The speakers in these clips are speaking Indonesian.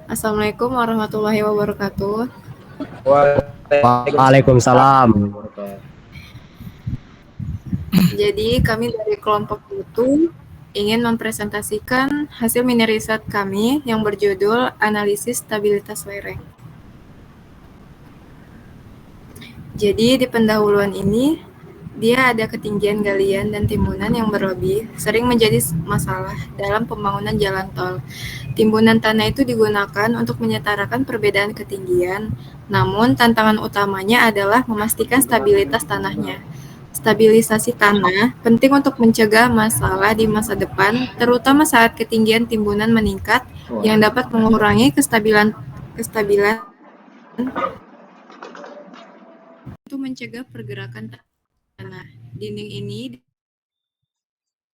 Assalamualaikum warahmatullahi wabarakatuh. Waalaikumsalam. Jadi kami dari kelompok itu ingin mempresentasikan hasil mini riset kami yang berjudul Analisis Stabilitas Lereng. Jadi di pendahuluan ini, dia ada ketinggian galian dan timbunan yang berlebih, sering menjadi masalah dalam pembangunan jalan tol. Timbunan tanah itu digunakan untuk menyetarakan perbedaan ketinggian, namun tantangan utamanya adalah memastikan stabilitas tanahnya. Stabilisasi tanah penting untuk mencegah masalah di masa depan, terutama saat ketinggian timbunan meningkat yang dapat mengurangi kestabilan untuk mencegah pergerakan tanah. Dinding ini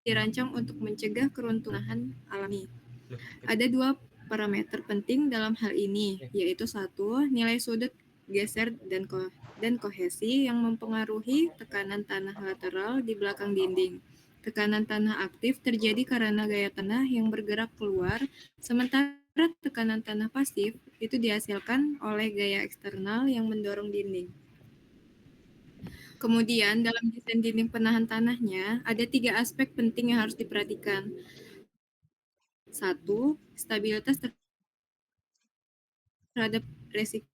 dirancang untuk mencegah keruntuhan alami. Ada dua parameter penting dalam hal ini, yaitu satu, nilai sudut geser dan kohesi yang mempengaruhi tekanan tanah lateral di belakang dinding. Tekanan tanah aktif terjadi karena gaya tanah yang bergerak keluar, sementara tekanan tanah pasif itu dihasilkan oleh gaya eksternal yang mendorong dinding. Kemudian, dalam desain dinding penahan tanahnya, ada 3 aspek penting yang harus diperhatikan. Satu, stabilitas terhadap resiko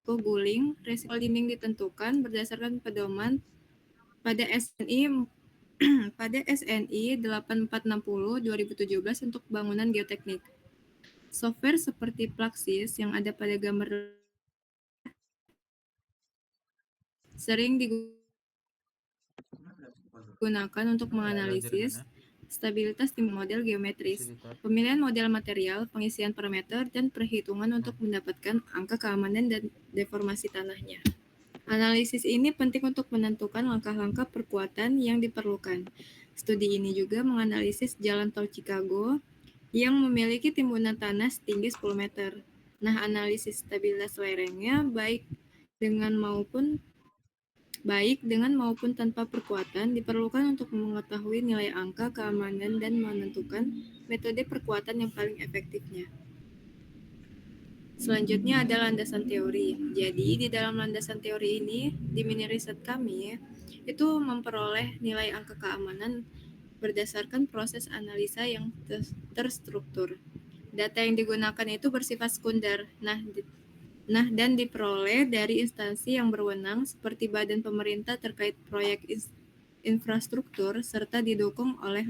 guling. Resiko dinding ditentukan berdasarkan pedoman pada SNI pada SNI 8460 2017 untuk bangunan geoteknik. Software seperti Plaxis yang ada pada gambar sering digunakan untuk menganalisis stabilitas tim model geometris, pemilihan model material, pengisian parameter, dan perhitungan untuk mendapatkan angka keamanan dan deformasi tanahnya. Analisis ini penting untuk menentukan langkah-langkah perkuatan yang diperlukan. Studi ini juga menganalisis jalan tol Chicago yang memiliki timbunan tanah setinggi 10 meter. Nah, analisis stabilitas lerengnya baik dengan maupun tanpa perkuatan diperlukan untuk mengetahui nilai angka keamanan dan menentukan metode perkuatan yang paling efektifnya. Selanjutnya ada landasan teori. Jadi di dalam landasan teori ini, di mini riset kami, itu memperoleh nilai angka keamanan berdasarkan proses analisa yang terstruktur. Data yang digunakan itu bersifat sekunder. Dan diperoleh dari instansi yang berwenang seperti badan pemerintah terkait proyek infrastruktur serta didukung oleh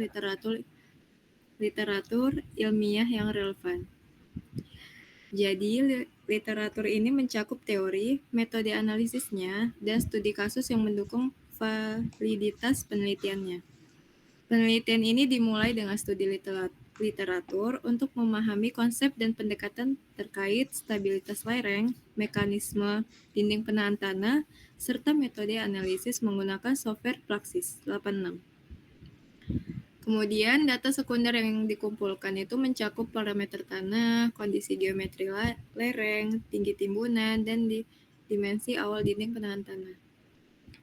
literatur ilmiah yang relevan. Jadi, literatur ini mencakup teori, metode analisisnya, dan studi kasus yang mendukung validitas penelitiannya. Penelitian ini dimulai dengan studi literatur untuk memahami konsep dan pendekatan terkait stabilitas lereng, mekanisme dinding penahan tanah, serta metode analisis menggunakan software Plaxis 86. Kemudian data sekunder yang dikumpulkan itu mencakup parameter tanah, kondisi geometri lereng, tinggi timbunan, dan dimensi awal dinding penahan tanah.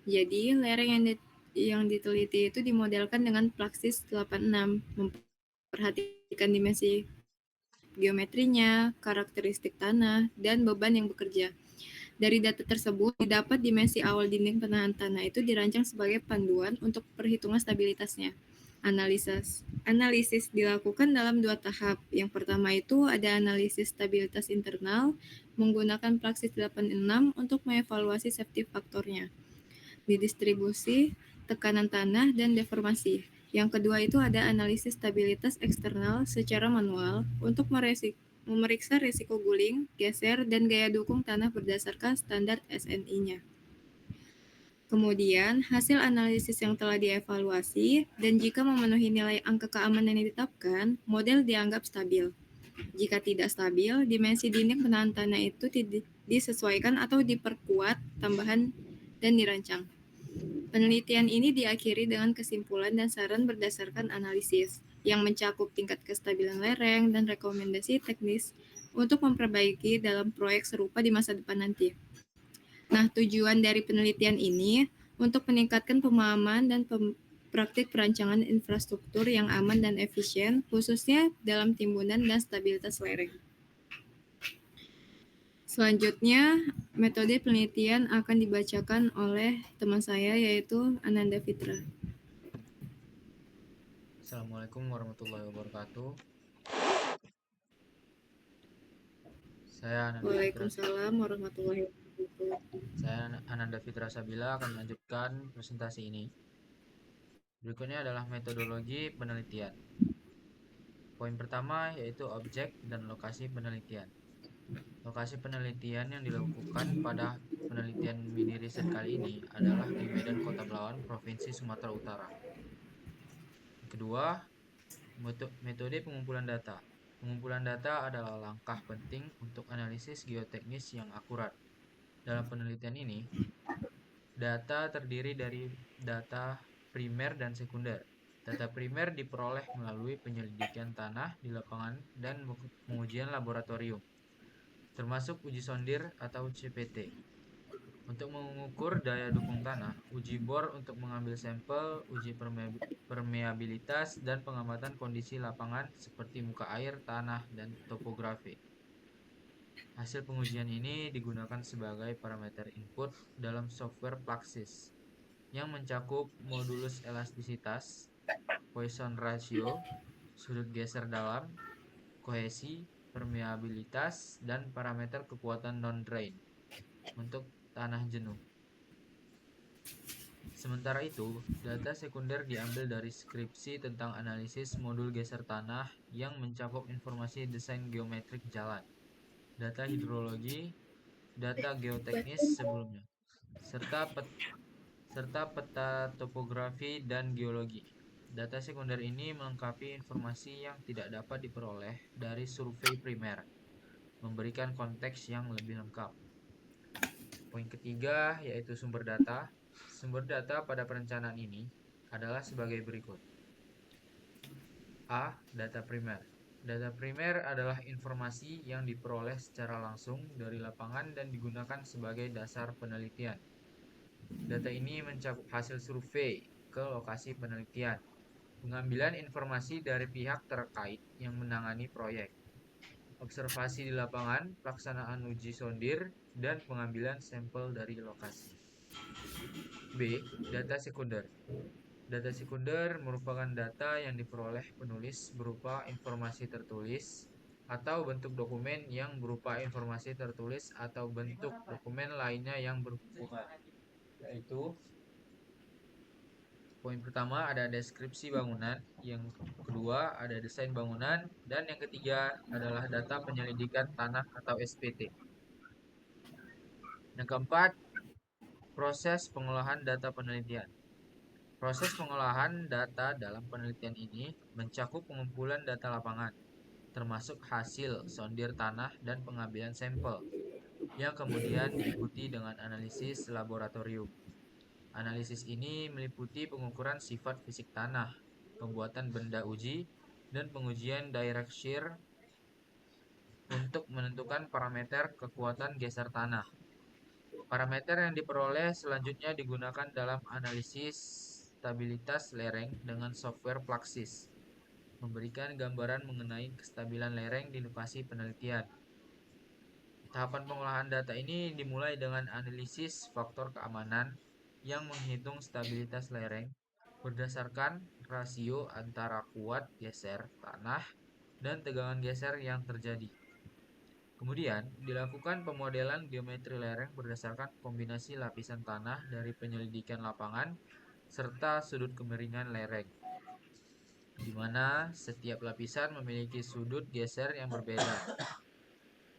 Jadi, lereng yang diteliti itu dimodelkan dengan Plaxis 86, memperhatikan dimensi geometrinya, karakteristik tanah, dan beban yang bekerja. Dari data tersebut, didapat dimensi awal dinding penahan tanah itu dirancang sebagai panduan untuk perhitungan stabilitasnya. Analisis dilakukan dalam 2 tahap. Yang pertama itu ada analisis stabilitas internal menggunakan Plaxis 86 untuk mengevaluasi safety faktornya di distribusi, tekanan tanah, dan deformasi. Yang kedua itu ada analisis stabilitas eksternal secara manual untuk memeriksa risiko guling, geser, dan gaya dukung tanah berdasarkan standar SNI-nya. Kemudian, hasil analisis yang telah dievaluasi dan jika memenuhi nilai angka keamanan yang ditetapkan, model dianggap stabil. Jika tidak stabil, dimensi dinding penahan tanah itu disesuaikan atau diperkuat tambahan dan dirancang. Penelitian ini diakhiri dengan kesimpulan dan saran berdasarkan analisis yang mencakup tingkat kestabilan lereng dan rekomendasi teknis untuk memperbaiki dalam proyek serupa di masa depan nanti. Nah, tujuan dari penelitian ini untuk meningkatkan pemahaman dan praktik perancangan infrastruktur yang aman dan efisien, khususnya dalam timbunan dan stabilitas lereng. Selanjutnya, metode penelitian akan dibacakan oleh teman saya, yaitu Ananda Fitra. Assalamualaikum warahmatullahi wabarakatuh. Waalaikumsalam warahmatullahi wabarakatuh. Saya Ananda Fitra Sabila akan melanjutkan presentasi ini. Berikutnya adalah metodologi penelitian. Poin pertama yaitu objek dan lokasi penelitian. Lokasi penelitian yang dilakukan pada penelitian mini riset kali ini adalah di Medan Kota Belawan, Provinsi Sumatera Utara. Kedua, metode pengumpulan data. Pengumpulan data adalah langkah penting untuk analisis geoteknis yang akurat. Dalam penelitian ini, data terdiri dari data primer dan sekunder. Data primer diperoleh melalui penyelidikan tanah di lapangan dan pengujian laboratorium, termasuk uji sondir atau CPT. Untuk mengukur daya dukung tanah, uji bor untuk mengambil sampel, uji permeabilitas, dan pengamatan kondisi lapangan seperti muka air, tanah, dan topografi. Hasil pengujian ini digunakan sebagai parameter input dalam software Plaxis yang mencakup modulus elastisitas, Poisson ratio, sudut geser dalam, kohesi, permeabilitas, dan parameter kekuatan non-drain untuk tanah jenuh. Sementara itu, data sekunder diambil dari skripsi tentang analisis modul geser tanah yang mencakup informasi desain geometrik jalan, data hidrologi, data geoteknis sebelumnya, serta peta topografi dan geologi. Data sekunder ini melengkapi informasi yang tidak dapat diperoleh dari survei primer, memberikan konteks yang lebih lengkap. Poin ketiga yaitu sumber data. Sumber data pada perencanaan ini adalah sebagai berikut. A. Data primer. Data primer adalah informasi yang diperoleh secara langsung dari lapangan dan digunakan sebagai dasar penelitian. Data ini mencakup hasil survei ke lokasi penelitian, pengambilan informasi dari pihak terkait yang menangani proyek, observasi di lapangan, pelaksanaan uji sondir, dan pengambilan sampel dari lokasi. B. Data sekunder. Data sekunder merupakan data yang diperoleh penulis berupa informasi tertulis atau bentuk dokumen yang berupa informasi tertulis atau bentuk dokumen lainnya yang berhubungan, yaitu poin pertama ada deskripsi bangunan, yang kedua ada desain bangunan, dan yang ketiga adalah data penyelidikan tanah atau SPT. Yang keempat, proses pengolahan data penelitian. Proses pengolahan data dalam penelitian ini mencakup pengumpulan data lapangan, termasuk hasil sondir tanah dan pengambilan sampel, yang kemudian diikuti dengan analisis laboratorium. Analisis ini meliputi pengukuran sifat fisik tanah, pembuatan benda uji, dan pengujian direct shear untuk menentukan parameter kekuatan geser tanah. Parameter yang diperoleh selanjutnya digunakan dalam analisis stabilitas lereng dengan software Plaxis, memberikan gambaran mengenai kestabilan lereng di lokasi penelitian. Tahapan pengolahan data ini dimulai dengan analisis faktor keamanan yang menghitung stabilitas lereng berdasarkan rasio antara kuat geser tanah dan tegangan geser yang terjadi. Kemudian, dilakukan pemodelan geometri lereng berdasarkan kombinasi lapisan tanah dari penyelidikan lapangan serta sudut kemiringan lereng, di mana setiap lapisan memiliki sudut geser yang berbeda.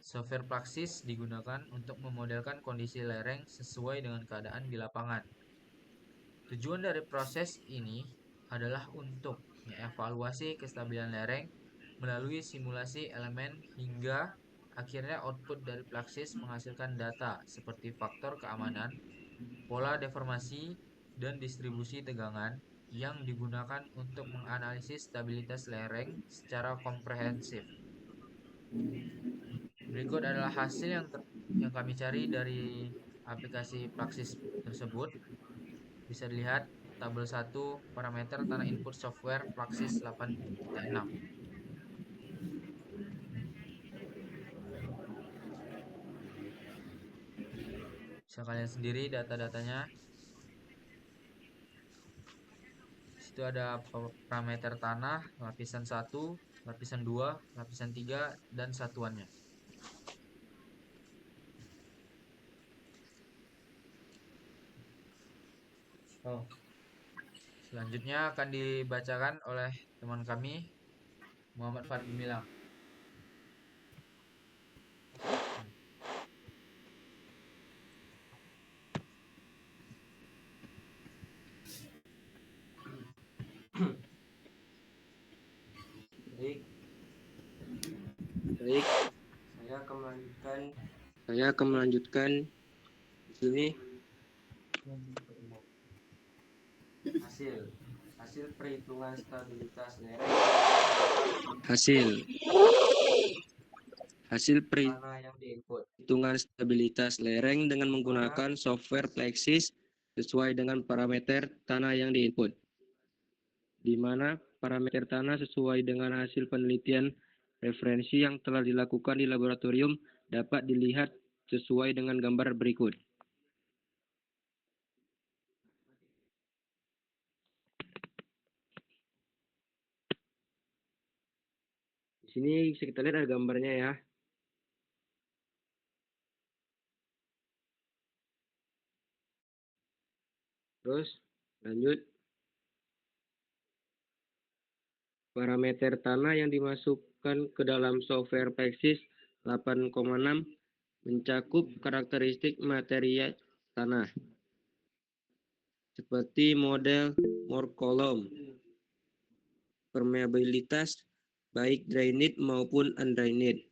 Software Praxis digunakan untuk memodelkan kondisi lereng sesuai dengan keadaan di lapangan. Tujuan dari proses ini adalah untuk mengevaluasi kestabilan lereng melalui simulasi elemen hingga akhirnya output dari Praxis menghasilkan data seperti faktor keamanan, pola deformasi, dan distribusi tegangan yang digunakan untuk menganalisis stabilitas lereng secara komprehensif. Berikut adalah hasil yang kami cari dari aplikasi Praxis tersebut. Bisa dilihat tabel 1 parameter tanah input software Praxis 8.6. Bisa kalian sendiri data-datanya. Situ ada parameter tanah, lapisan 1, lapisan 2, lapisan 3, dan satuannya. Oh. Selanjutnya akan dibacakan oleh teman kami, Muhammad Fadli Milang. Baik, baik. Saya akan melanjutkan di sini. Hasil perhitungan stabilitas lereng. Hasil perhitungan stabilitas lereng dengan menggunakan software Plexis sesuai dengan parameter tanah yang diinput, di mana parameter tanah sesuai dengan hasil penelitian referensi yang telah dilakukan di laboratorium dapat dilihat sesuai dengan gambar berikut. Di sini bisa kita lihat ada gambarnya ya. Terus lanjut. Parameter tanah yang dimasukkan ke dalam software Plexis 8,6 mencakup karakteristik material tanah seperti model Moore column, permeabilitas baik drained maupun undrained,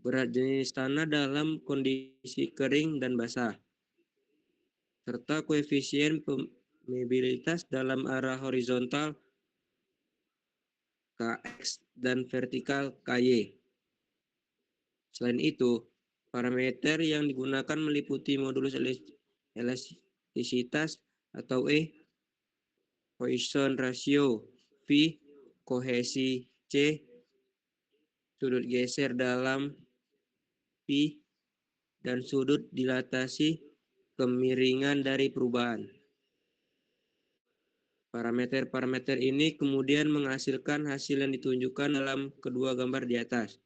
berat jenis tanah dalam kondisi kering dan basah, serta koefisien permeabilitas dalam arah horizontal Kx dan vertikal Ky. Selain itu, parameter yang digunakan meliputi modulus elastisitas atau E, Poisson ratio, V, kohesi C, sudut geser dalam P, dan sudut dilatasi kemiringan dari perubahan. Parameter-parameter ini kemudian menghasilkan hasil yang ditunjukkan dalam kedua gambar di atas.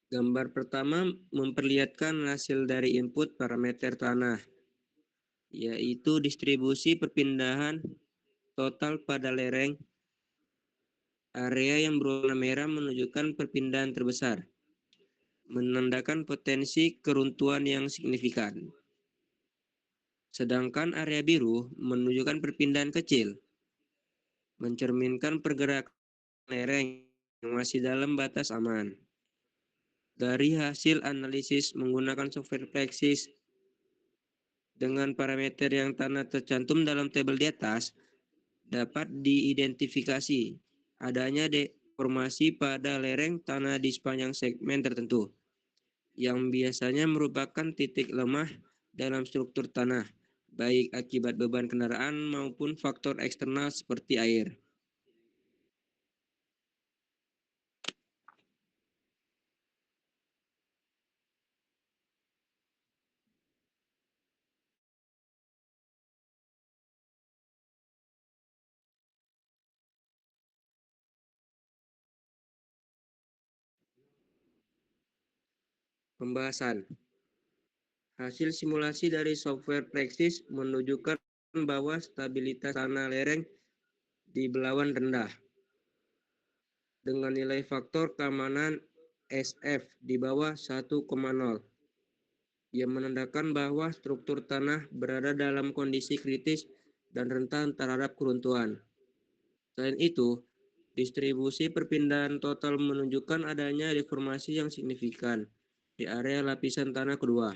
Gambar pertama memperlihatkan hasil dari input parameter tanah, yaitu distribusi perpindahan total pada lereng. Area yang berwarna merah menunjukkan perpindahan terbesar, menandakan potensi keruntuhan yang signifikan. Sedangkan area biru menunjukkan perpindahan kecil, mencerminkan pergerakan lereng yang masih dalam batas aman. Dari hasil analisis menggunakan software Plexis dengan parameter yang tanah tercantum dalam tabel di atas, dapat diidentifikasi adanya deformasi pada lereng tanah di sepanjang segmen tertentu, yang biasanya merupakan titik lemah dalam struktur tanah, baik akibat beban kendaraan maupun faktor eksternal seperti air. Pembahasan. Hasil simulasi dari software Plexis menunjukkan bahwa stabilitas tanah lereng di belawan rendah, dengan nilai faktor keamanan SF di bawah 1,0, yang menandakan bahwa struktur tanah berada dalam kondisi kritis dan rentan terhadap keruntuhan. Selain itu, distribusi perpindahan total menunjukkan adanya deformasi yang signifikan di area lapisan tanah kedua.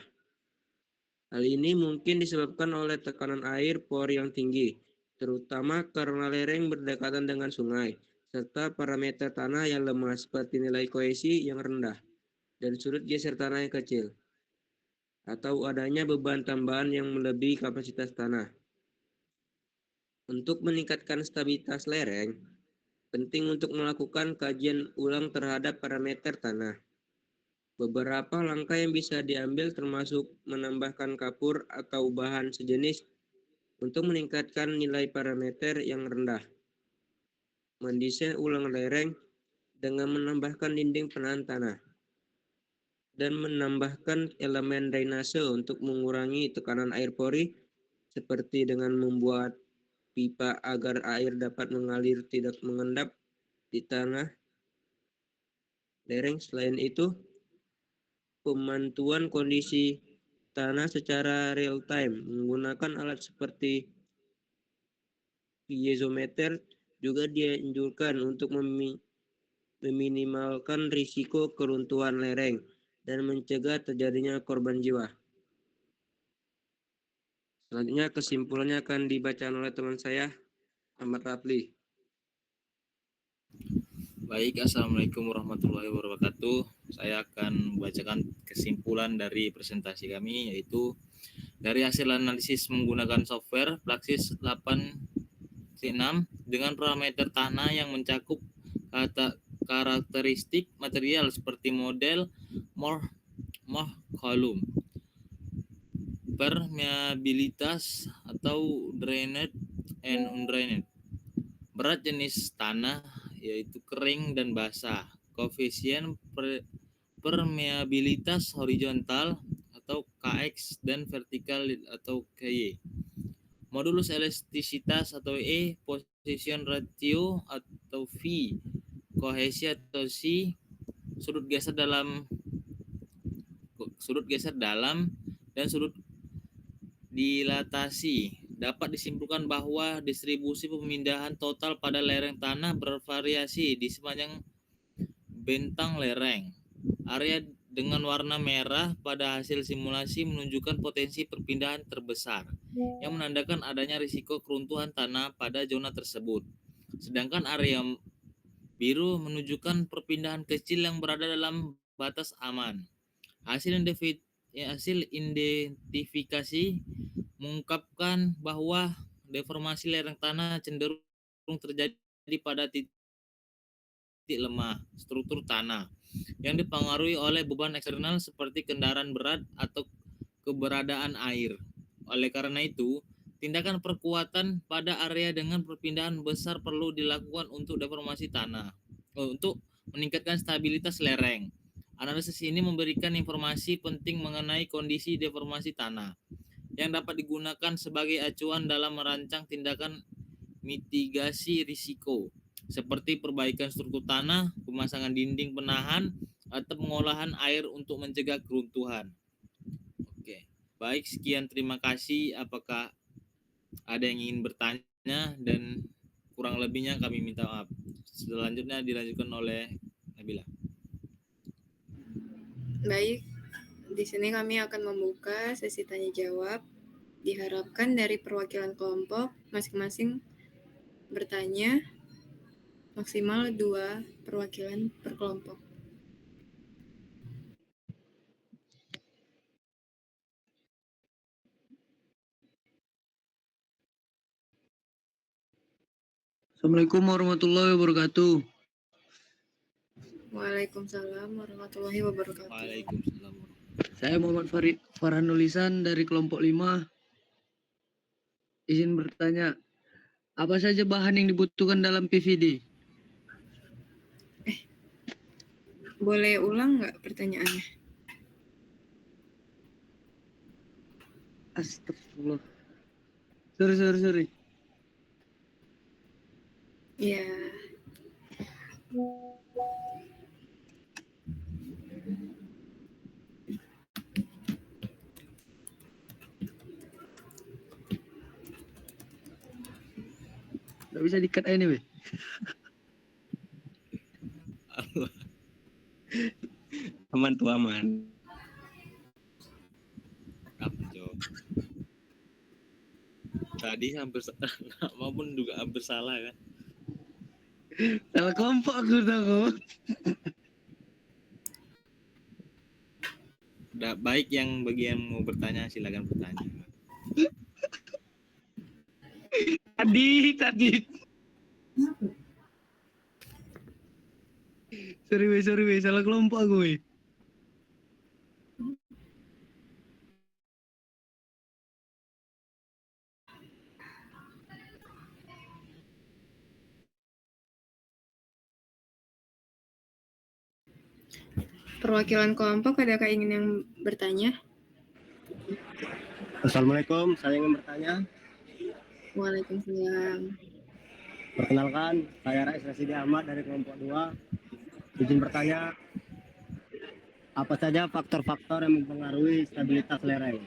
Hal ini mungkin disebabkan oleh tekanan air por yang tinggi, terutama karena lereng berdekatan dengan sungai, serta parameter tanah yang lemah seperti nilai kohesi yang rendah dan sudut geser tanah yang kecil. atau adanya beban tambahan yang melebihi kapasitas tanah. Untuk meningkatkan stabilitas lereng, penting untuk melakukan kajian ulang terhadap parameter tanah. Beberapa langkah yang bisa diambil termasuk menambahkan kapur atau bahan sejenis untuk meningkatkan nilai parameter yang rendah. Mendesain ulang lereng dengan menambahkan dinding penahan tanah dan menambahkan elemen drainase untuk mengurangi tekanan air pori seperti dengan membuat pipa agar air dapat mengalir tidak mengendap di tanah lereng. Selain itu, pemantauan kondisi tanah secara real time menggunakan alat seperti piezometer juga dianjurkan untuk meminimalkan risiko keruntuhan lereng dan mencegah terjadinya korban jiwa. Selanjutnya kesimpulannya akan dibacakan oleh teman saya, Ahmad Rapli. Baik, Assalamualaikum warahmatullahi wabarakatuh. Saya akan membacakan kesimpulan dari presentasi kami, yaitu dari hasil analisis menggunakan software Praxis 8C6 dengan parameter tanah yang mencakup karakteristik material seperti model, kolom, permeabilitas atau drained and undrained, berat jenis tanah yaitu kering dan basah, koefisien permeabilitas horizontal atau KX dan vertikal atau KY, modulus elastisitas atau E, position ratio atau V, kohesi atau C, sudut geser dalam dan sudut dilatasi. Dapat disimpulkan bahwa distribusi pemindahan total pada lereng tanah bervariasi di sepanjang bentang lereng. Area dengan warna merah pada hasil simulasi menunjukkan potensi perpindahan terbesar yang menandakan adanya risiko keruntuhan tanah pada zona tersebut. Sedangkan area biru menunjukkan perpindahan kecil yang berada dalam batas aman. Hasil identifikasi mengungkapkan bahwa deformasi lereng tanah cenderung terjadi pada titik lemah struktur tanah yang dipengaruhi oleh beban eksternal seperti kendaraan berat atau keberadaan air. Oleh karena itu, tindakan perkuatan pada area dengan perpindahan besar perlu dilakukan untuk deformasi tanah, untuk meningkatkan stabilitas lereng. Analisis ini memberikan informasi penting mengenai kondisi deformasi tanah yang dapat digunakan sebagai acuan dalam merancang tindakan mitigasi risiko, seperti perbaikan struktur tanah, pemasangan dinding penahan, atau pengolahan air untuk mencegah keruntuhan. Oke, baik, sekian, terima kasih. Apakah ada yang ingin bertanya? Dan kurang lebihnya kami minta maaf. Selanjutnya dilanjutkan oleh Nabila. Baik, di sini kami akan membuka sesi tanya jawab. Diharapkan dari perwakilan kelompok masing-masing bertanya maksimal 2 perwakilan per kelompok. Assalamualaikum warahmatullahi wabarakatuh. Waalaikumsalam warahmatullahi wabarakatuh. Waalaikumsalam. Saya Muhammad Farhanulisan dari kelompok 5. Izin bertanya, apa saja bahan yang dibutuhkan dalam PVD? Boleh ulang nggak pertanyaannya? Astagfirullah. Sorry. Ya. Nggak bisa di-cut ini, weh. Aman tuh, aman. Kapan jawab? Tadi hampir maupun juga hampir salah kan? Salah kelompok aku tahu. Baik, yang bagi yang mau bertanya silakan bertanya. Tadi. Sorry, weh, salah kelompok aku, weh. Perwakilan kelompok, adakah ingin yang bertanya? Assalamualaikum, saya ingin bertanya. Waalaikumsalam. Perkenalkan, saya Rais Rasidi Ahmad dari kelompok 2. Izin bertanya, apa saja faktor-faktor yang mempengaruhi stabilitas lereng?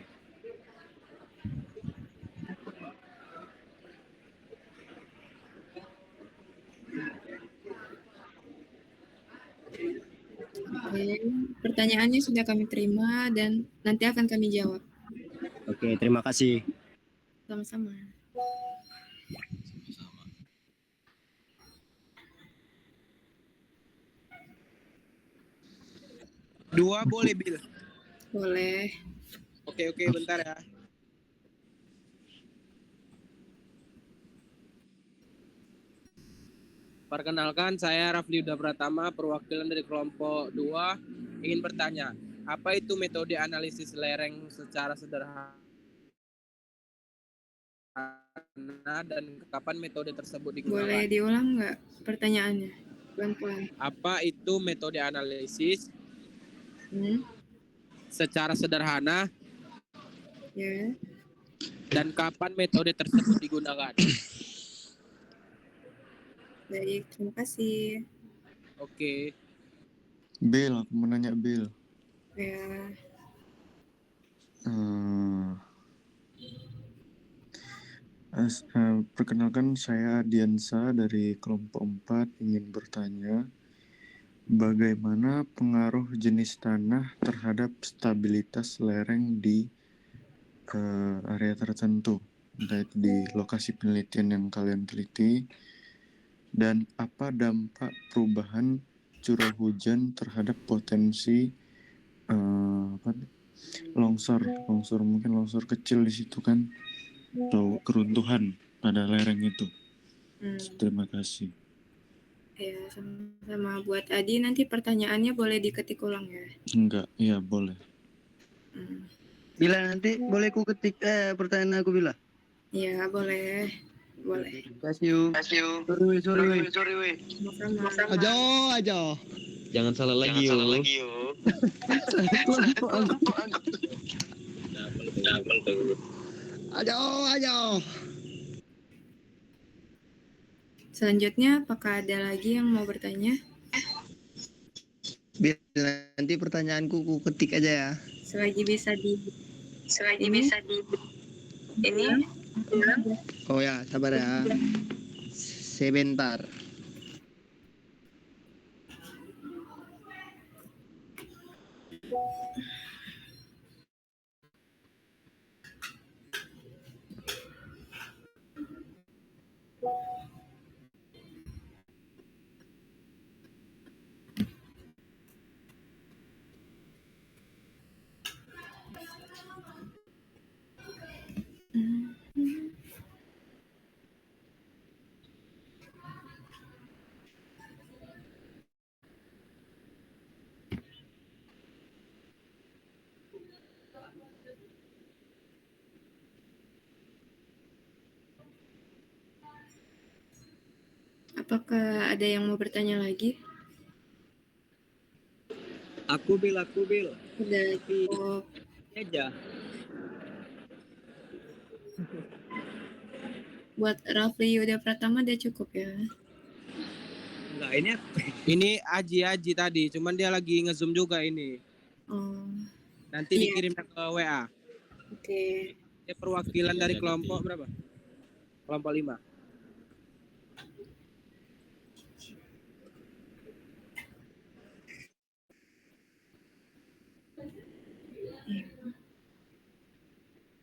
Oke, pertanyaannya sudah kami terima dan nanti akan kami jawab. Oke, terima kasih. Sama-sama. Dua boleh, Bil? Boleh. Oke, bentar ya. Perkenalkan, saya Rafli Huda Pratama, perwakilan dari kelompok 2, ingin bertanya, apa itu metode analisis lereng secara sederhana dan kapan metode tersebut Boleh digunakan? diulang nggak pertanyaannya? Pelan-pelan. Apa itu metode analisis Hmm? secara sederhana Ya. dan kapan metode tersebut digunakan? Baik, terima kasih. Oke. Bill, aku mau nanya Bill. Ya. Perkenalkan, saya Diansa dari kelompok 4 ingin bertanya, bagaimana pengaruh jenis tanah terhadap stabilitas lereng di area tertentu, entah itu di lokasi penelitian yang kalian teliti, dan apa dampak perubahan curah hujan terhadap potensi longsor mungkin longsor kecil di situ kan, atau keruntuhan pada lereng itu. Terima kasih. Ya, sama-sama. Buat Adi, nanti pertanyaannya boleh diketik ulang ya? Enggak, iya boleh. Bila nanti boleh ku ketik pertanyaan aku, Bila? Iya, boleh. Boleh. Kasih. Sorry, weh. Sama-sama. Ajo. Jangan salah lagi, yo. Kelompok aku. Ajo. Selanjutnya, apakah ada lagi yang mau bertanya? Bila nanti pertanyaanku ku ketik aja ya. Selagi bisa di ini. Oh ya, sabar ya. Sebentar. Apakah ada yang mau bertanya lagi? Aku Bil. Udah cukup. Aja. Buat Rafli Yuda Pratama udah cukup ya? Enggak, Ini Aji tadi, cuman dia lagi nge-zoom juga ini. Oh, Nanti iya. dikirim ke WA. Oke. Dia perwakilan dari kelompok berapa? Kelompok 5.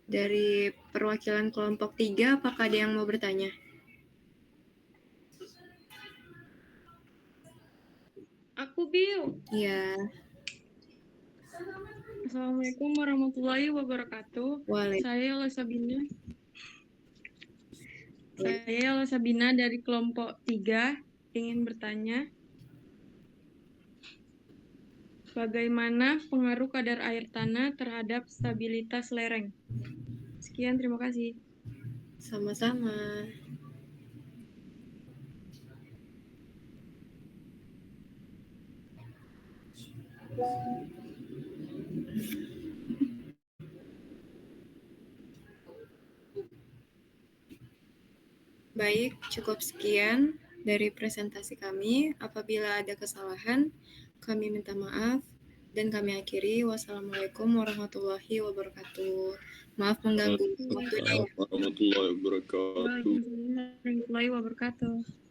Dari perwakilan kelompok 3, apakah ada yang mau bertanya? Aku, Bil. Iya. Assalamualaikum warahmatullahi wabarakatuh. Waalaikumsalam. Saya Yola Sabina dari kelompok 3 ingin bertanya, bagaimana pengaruh kadar air tanah terhadap stabilitas lereng? Sekian, terima kasih. Sama-sama. Baik, cukup sekian dari presentasi kami. Apabila ada kesalahan, kami minta maaf dan kami akhiri. Wassalamualaikum warahmatullahi wabarakatuh. Maaf mengganggu waktunya. Warahmatullahi wabarakatuh. Waalaikumsalam warahmatullahi wabarakatuh.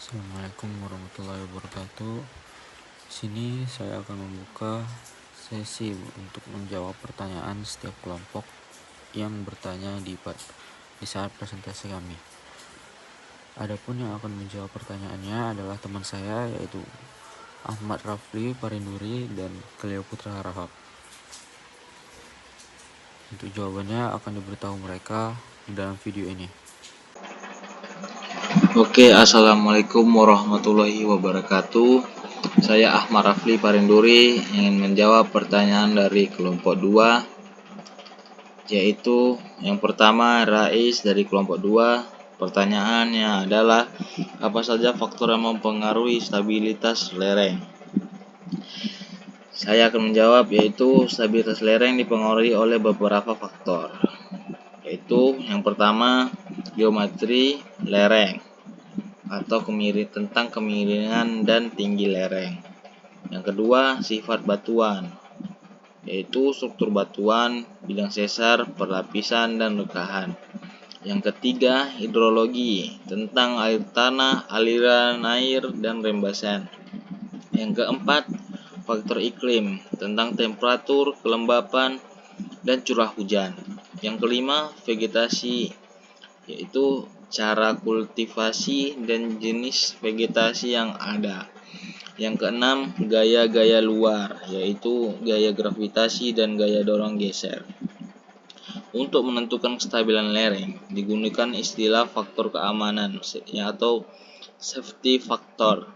Assalamualaikum warahmatullahi wabarakatuh. Sini saya akan membuka sesi untuk menjawab pertanyaan setiap kelompok yang bertanya di saat presentasi kami. Adapun yang akan menjawab pertanyaannya adalah teman saya, yaitu Ahmad Rafli Parinduri dan Cleo Putra Harahap. Untuk jawabannya akan diberitahu mereka di dalam video ini. Oke, Assalamualaikum warahmatullahi wabarakatuh. Saya Ahmad Rafli Parinduri ingin menjawab pertanyaan dari kelompok 2, yaitu yang pertama Rais dari kelompok 2. Pertanyaannya adalah, apa saja faktor yang mempengaruhi stabilitas lereng? Saya akan menjawab, yaitu stabilitas lereng dipengaruhi oleh beberapa faktor, yaitu yang pertama geometri lereng atau tentang kemiringan dan tinggi lereng. Yang kedua, sifat batuan, yaitu struktur batuan, bidang sesar, perlapisan, dan rekahan. Yang ketiga, hidrologi, tentang air tanah, aliran air, dan rembesan. Yang keempat, faktor iklim, tentang temperatur, kelembapan, dan curah hujan. Yang kelima, vegetasi, yaitu cara kultivasi dan jenis vegetasi yang ada. Yang keenam, gaya-gaya luar, yaitu gaya gravitasi dan gaya dorong geser. Untuk menentukan kestabilan lereng, digunakan istilah faktor keamanan atau safety factor,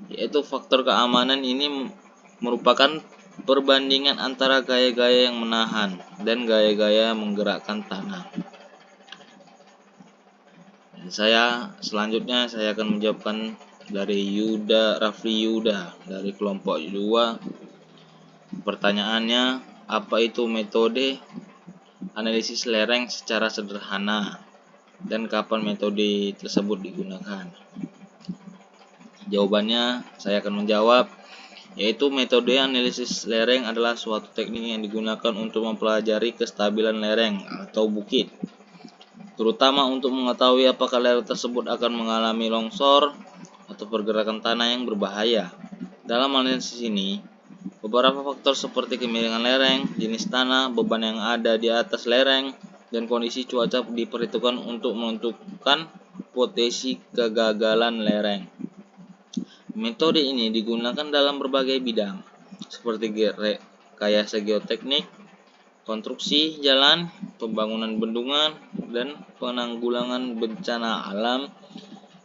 yaitu faktor keamanan ini merupakan perbandingan antara gaya-gaya yang menahan dan gaya-gaya menggerakkan tanah. Selanjutnya saya akan menjawabkan dari Rafli Yuda dari kelompok 2. Pertanyaannya, apa itu metode analisis lereng secara sederhana dan kapan metode tersebut digunakan? Jawabannya, saya akan menjawab, yaitu metode analisis lereng adalah suatu teknik yang digunakan untuk mempelajari kestabilan lereng atau bukit, terutama untuk mengetahui apakah lereng tersebut akan mengalami longsor atau pergerakan tanah yang berbahaya. Dalam analisis ini, beberapa faktor seperti kemiringan lereng, jenis tanah, beban yang ada di atas lereng, dan kondisi cuaca diperhitungkan untuk menentukan potensi kegagalan lereng. Metode ini digunakan dalam berbagai bidang, seperti rekayasa geoteknik, konstruksi jalan, pembangunan bendungan, dan penanggulangan bencana alam.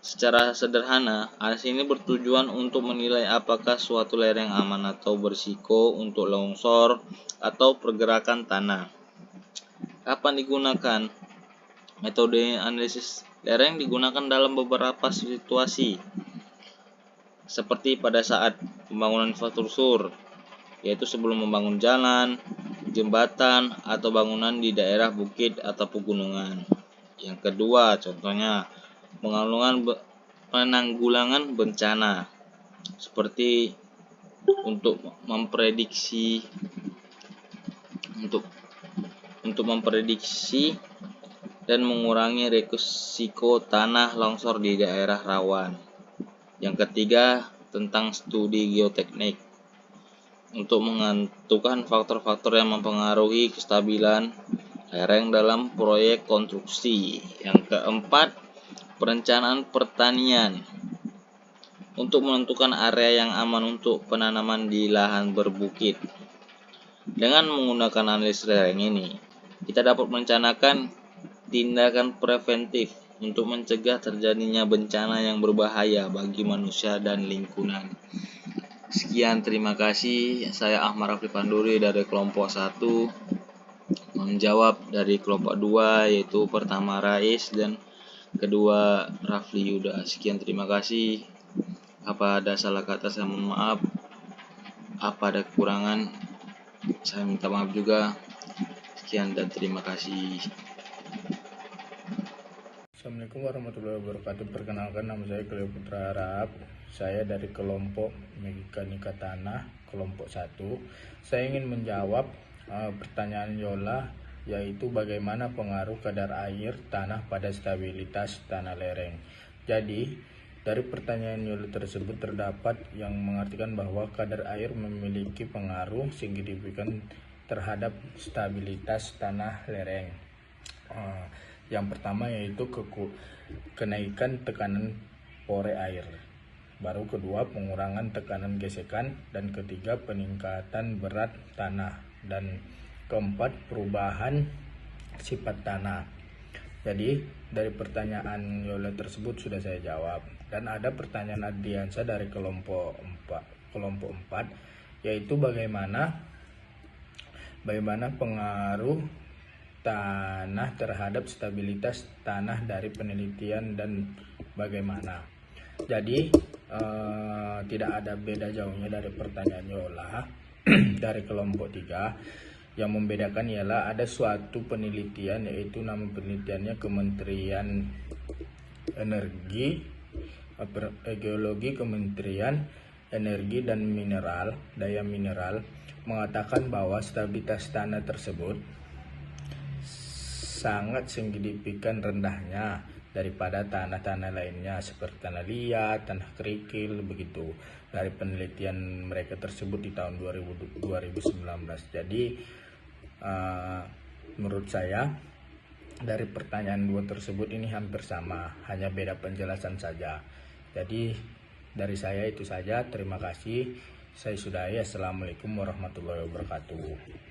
Secara sederhana, analisis ini bertujuan untuk menilai apakah suatu lereng aman atau berisiko untuk longsor atau pergerakan tanah. Kapan digunakan? Metode analisis lereng digunakan dalam beberapa situasi, seperti pada saat pembangunan infrastruktur, yaitu sebelum membangun jalan, jembatan, atau bangunan di daerah bukit atau pegunungan. Yang kedua, contohnya penanggulangan bencana, seperti untuk memprediksi dan mengurangi risiko tanah longsor di daerah rawan. Yang ketiga, tentang studi geoteknik, untuk menentukan faktor-faktor yang mempengaruhi kestabilan lereng dalam proyek konstruksi. Yang keempat, perencanaan pertanian untuk menentukan area yang aman untuk penanaman di lahan berbukit. Dengan menggunakan analisis lereng ini, kita dapat merencanakan tindakan preventif untuk mencegah terjadinya bencana yang berbahaya bagi manusia dan lingkungan. Sekian, terima kasih. Saya Ahmad Rafli Panduri dari kelompok 1 menjawab dari kelompok 2, yaitu pertama Rais dan kedua Rafli Yuda. Sekian, terima kasih. Apa ada salah kata saya mohon maaf. Apa ada kekurangan saya minta maaf juga. Sekian dan terima kasih. Assalamualaikum warahmatullahi wabarakatuh. Perkenalkan, nama saya Cleo Putra Harap. Saya dari kelompok Mekanika Tanah, kelompok 1. Saya ingin menjawab pertanyaan Yola, yaitu bagaimana pengaruh kadar air tanah pada stabilitas tanah lereng. Jadi, dari pertanyaan Yola tersebut terdapat yang mengartikan bahwa kadar air memiliki pengaruh signifikan terhadap stabilitas tanah lereng. Yang pertama yaitu kenaikan tekanan pore air, baru kedua pengurangan tekanan gesekan, dan ketiga peningkatan berat tanah, dan keempat perubahan sifat tanah. Jadi dari pertanyaan Yola tersebut sudah saya jawab. Dan ada pertanyaan Adriansa dari kelompok 4 yaitu bagaimana pengaruh tanah terhadap stabilitas tanah dari penelitian dan bagaimana. Jadi tidak ada beda jauhnya dari pertanyaan Yola dari kelompok 3. Yang membedakan ialah ada suatu penelitian, yaitu nama penelitiannya Kementerian Energi, Geologi, Kementerian Energi dan Daya Mineral mengatakan bahwa stabilitas tanah tersebut sangat signifikan rendahnya daripada tanah-tanah lainnya seperti tanah liat, tanah kerikil, begitu, dari penelitian mereka tersebut di tahun 2019. Jadi menurut saya dari pertanyaan 2 tersebut ini hampir sama, hanya beda penjelasan saja. Jadi dari saya itu saja, terima kasih. Saya sudahi. Assalamualaikum warahmatullahi wabarakatuh.